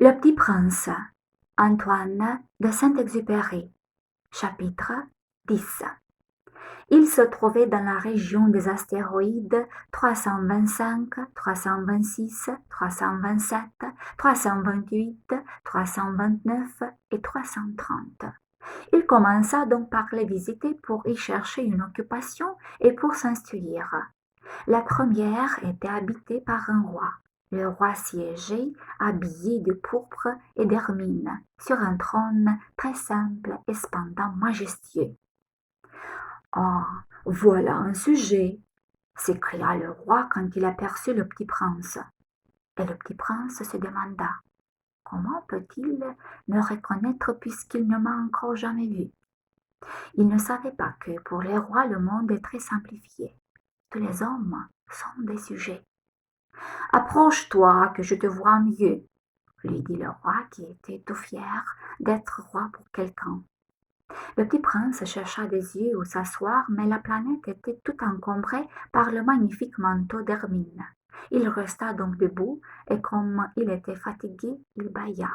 Le Petit Prince, Antoine de Saint-Exupéry, chapitre 10. Il se trouvait dans la région des astéroïdes 325, 326, 327, 328, 329 et 330. Il commença donc par les visiter pour y chercher une occupation et pour s'instruire. La première était habitée par un roi. Le roi siégeait, habillé de pourpre et d'hermine, sur un trône très simple et cependant majestueux. « Ah, voilà un sujet !» s'écria le roi quand il aperçut le petit prince. Et le petit prince se demanda « Comment peut-il me reconnaître puisqu'il ne m'a encore jamais vu ?» Il ne savait pas que pour les rois le monde est très simplifié. Tous les hommes sont des sujets. « Approche-toi, que je te voie mieux, » lui dit le roi qui était tout fier d'être roi pour quelqu'un. Le petit prince chercha des yeux où s'asseoir, mais la planète était tout encombrée par le magnifique manteau d'hermine. Il resta donc debout, et comme il était fatigué, il bâilla.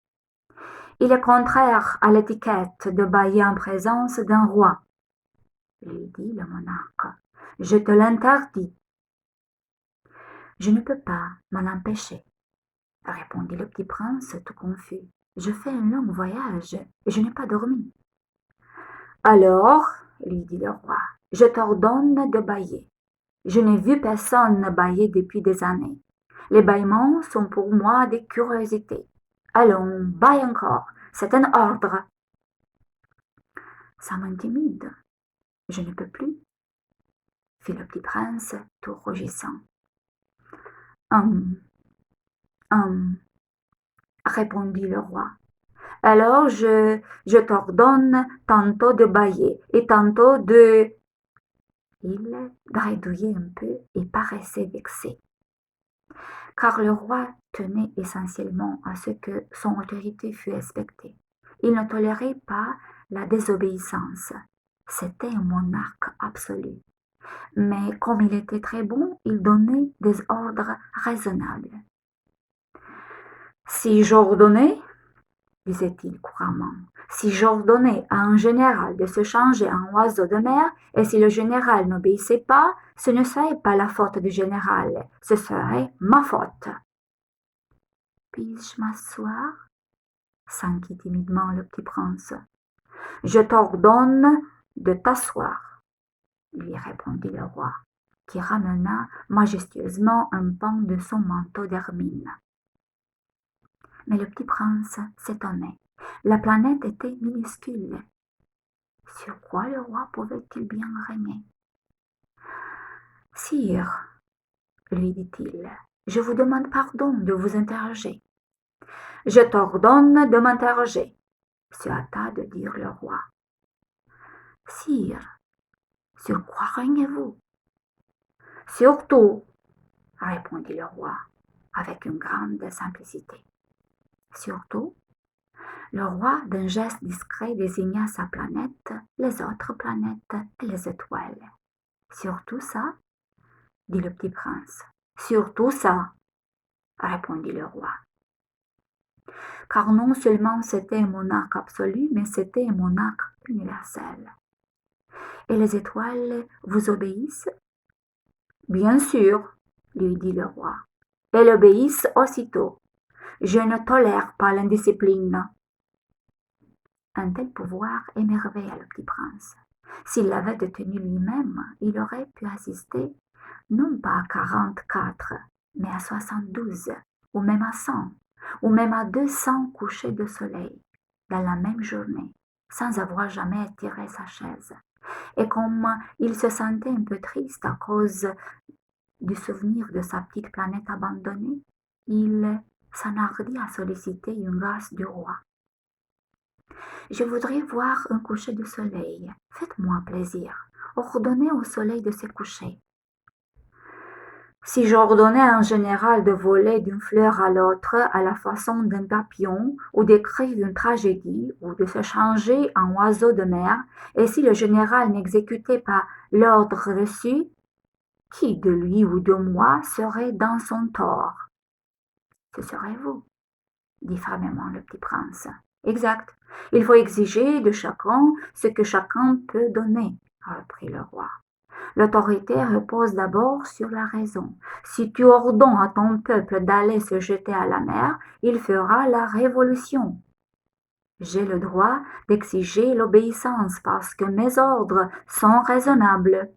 « Il est contraire à l'étiquette de bâiller en présence d'un roi, » lui dit le monarque. « Je te l'interdis. » « Je ne peux pas m'en empêcher, » répondit le petit prince tout confus. « Je fais un long voyage et je n'ai pas dormi. »« Alors, » lui dit le roi, « je t'ordonne de bâiller. Je n'ai vu personne bâiller depuis des années. Les bâillements sont pour moi des curiosités. Allons, bâille encore, c'est un ordre. »« Ça m'intimide. Je ne peux plus, » fit le petit prince tout rougissant. Hum, répondit le roi. Alors je t'ordonne tantôt de bâiller et tantôt de... Il bredouillait un peu et paraissait vexé, car le roi tenait essentiellement à ce que son autorité fût respectée. Il ne tolérait pas la désobéissance. C'était un monarque absolu. Mais comme il était très bon, il donnait des ordres raisonnables. « Si j'ordonnais, » disait-il couramment, « si j'ordonnais à un général de se changer en oiseau de mer, et si le général n'obéissait pas, ce ne serait pas la faute du général, ce serait ma faute. »« Puis-je m'asseoir » s'enquit timidement le petit prince. « Je t'ordonne de t'asseoir, » lui répondit le roi, qui ramena majestueusement un pan de son manteau d'hermine. Mais le petit prince s'étonnait. La planète était minuscule. Sur quoi le roi pouvait-il bien régner ? « Sire, » lui dit-il, « je vous demande pardon de vous interroger. »« Je t'ordonne de m'interroger, » se hâta de dire le roi. « Sire, sur quoi régnez-vous ? » ?»« Sur tout, » répondit le roi, avec une grande simplicité. Surtout, le roi, d'un geste discret, désigna sa planète, les autres planètes et les étoiles. « Surtout ça ?» dit le petit prince. « Surtout ça !» répondit le roi. Car non seulement c'était un monarque absolu, mais c'était un monarque universel. « Et les étoiles vous obéissent ?»« Bien sûr, » lui dit le roi. « Elles obéissent aussitôt. Je ne tolère pas l'indiscipline. » Un tel pouvoir émerveilla le petit prince. S'il l'avait détenu lui-même, il aurait pu assister non pas à 44, mais à 72, ou même à 100, ou même à 200 couchers de soleil dans la même journée, sans avoir jamais étiré sa chaise. Et comme il se sentait un peu triste à cause du souvenir de sa petite planète abandonnée, il s'enhardit à solliciter une grâce du roi. « Je voudrais voir un coucher de soleil. Faites-moi plaisir. Ordonnez au soleil de se coucher. » « Si j'ordonnais à un général de voler d'une fleur à l'autre à la façon d'un papillon, ou d'écrire une tragédie, ou de se changer en oiseau de mer, et si le général n'exécutait pas l'ordre reçu, qui de lui ou de moi serait dans son tort ? Ce serait vous. dit fermement le petit prince. Exact. Il faut exiger de chacun ce que chacun peut donner, reprit le roi. L'autorité repose d'abord sur la raison. Si tu ordonnes à ton peuple d'aller se jeter à la mer, il fera la révolution. J'ai le droit d'exiger l'obéissance parce que mes ordres sont raisonnables.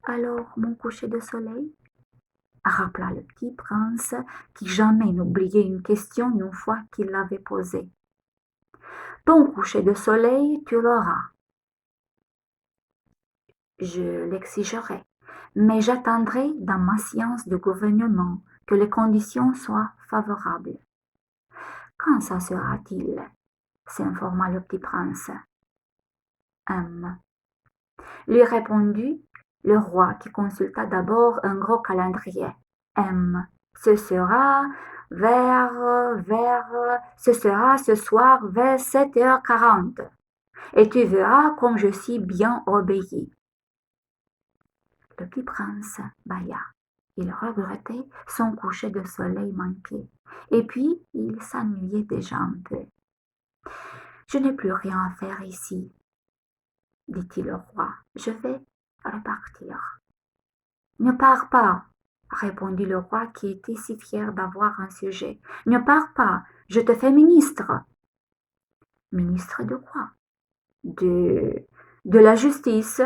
Alors, mon coucher de soleil, rappela le petit prince qui jamais n'oubliait une question une fois qu'il l'avait posée. Ton coucher de soleil, tu l'auras. Je l'exigerai, mais j'attendrai dans ma science de gouvernement que les conditions soient favorables. Quand ça sera-t-il? S'informa le petit prince. Lui répondit le roi qui consulta d'abord un gros calendrier. Ce sera ce sera ce soir vers 7h40. Et tu verras comme je suis bien obéi. Le petit prince bâilla. Il regrettait son coucher de soleil manqué. Et puis, il s'ennuyait déjà un peu. Je n'ai plus rien à faire ici, dit-il au roi. Je vais repartir. Ne pars pas, répondit le roi qui était si fier d'avoir un sujet. Ne pars pas, je te fais ministre. Ministre de quoi? De la justice.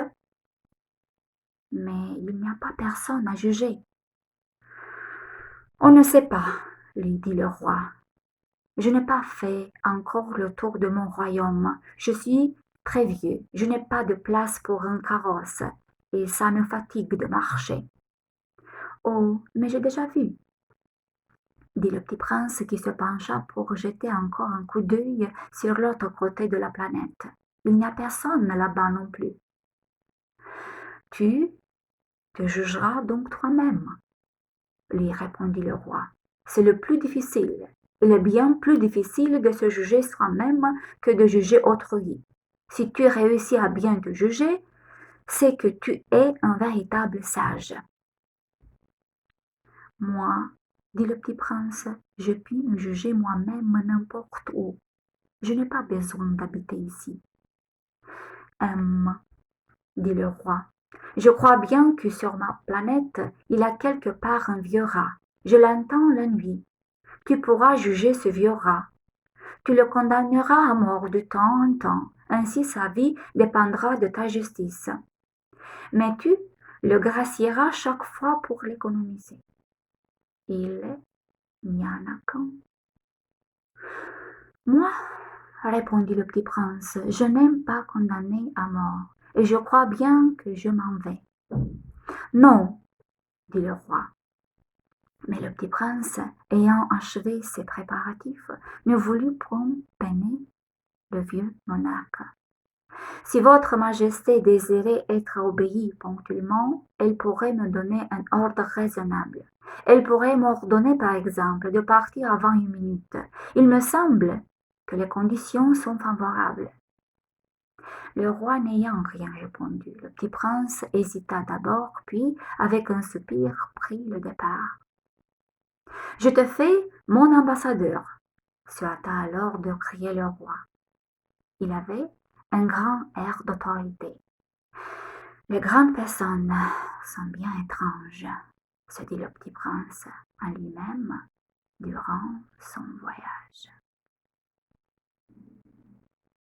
Mais il n'y a pas personne à juger. On ne sait pas, lui dit le roi. Je n'ai pas fait encore le tour de mon royaume. Je suis très vieux. Je n'ai pas de place pour un carrosse et ça me fatigue de marcher. Oh, mais j'ai déjà vu, dit le petit prince qui se pencha pour jeter encore un coup d'œil sur l'autre côté de la planète. Il n'y a personne là-bas non plus. Tu te jugeras donc toi-même, lui répondit le roi. C'est le plus difficile. Il est bien plus difficile de se juger soi-même que de juger autrui. Si tu réussis à bien te juger, c'est que tu es un véritable sage. Moi, dit le petit prince, je puis me juger moi-même n'importe où. Je n'ai pas besoin d'habiter ici. Dit le roi, je crois bien que sur ma planète, il y a quelque part un vieux rat. Je l'entends la nuit. Tu pourras juger ce vieux rat. Tu le condamneras à mort de temps en temps, ainsi sa vie dépendra de ta justice. Mais tu le gracieras chaque fois pour l'économiser. Il n'y en a qu'un. Moi, répondit le petit prince, je n'aime pas condamner à mort, et je crois bien que je m'en vais. Non, dit le roi. Mais le petit prince, ayant achevé ses préparatifs, ne voulut point peiner le vieux monarque. Si votre majesté désirait être obéie ponctuellement, elle pourrait me donner un ordre raisonnable. Elle pourrait m'ordonner, par exemple, de partir avant 1 minute. Il me semble que les conditions sont favorables. Le roi n'ayant rien répondu, le petit prince hésita d'abord, puis, avec un soupir, prit le départ. Je te fais mon ambassadeur, se hâta alors de crier le roi. Il avait un grand air d'autorité. Les grandes personnes sont bien étranges, se dit le petit prince à lui-même durant son voyage.